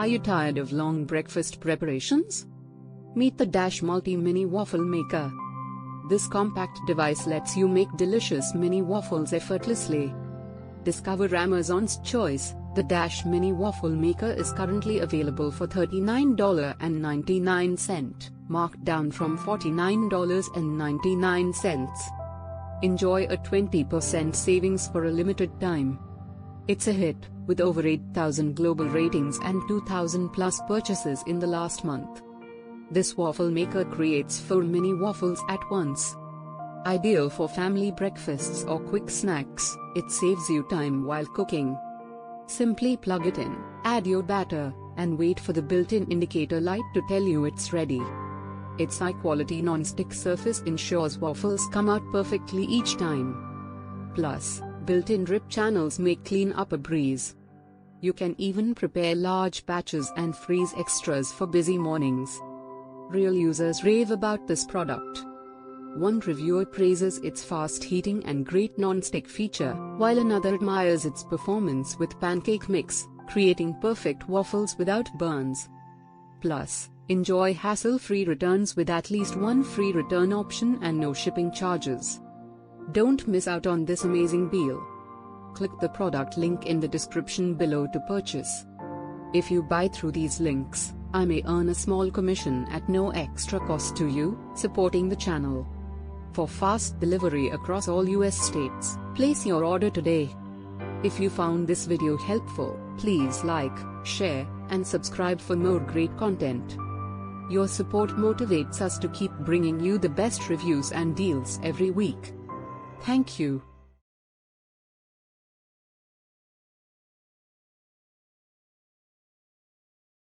Are you tired of long breakfast preparations? Meet the Dash Multi-Mini Waffle Maker. This compact device lets you make delicious mini waffles effortlessly. Discover Amazon's choice. The Dash Mini Waffle Maker is currently available for $39.99, marked down from $49.99. Enjoy a 20% savings for a limited time. It's a hit, with over 8,000 global ratings and 2,000+ purchases in the last month. This waffle maker creates 4 mini waffles at once. Ideal for family breakfasts or quick snacks, it saves you time while cooking. Simply plug it in, add your batter, and wait for the built-in indicator light to tell you it's ready. Its high-quality non-stick surface ensures waffles come out perfectly each time. Plus, built-in drip channels make clean-up a breeze. You can even prepare large batches and freeze extras for busy mornings. Real users rave about this product. One reviewer praises its fast heating and great non-stick feature, while another admires its performance with pancake mix, creating perfect waffles without burns. Plus, enjoy hassle-free returns with at least one free return option and no shipping charges. Don't miss out on this amazing deal. Click the product link in the description below to purchase. If you buy through these links, I may earn a small commission at no extra cost to you, supporting the channel. For fast delivery across all US states, place your order today. If you found this video helpful, please like, share, and subscribe for more great content. Your support motivates us to keep bringing you the best reviews and deals every week. Thank you.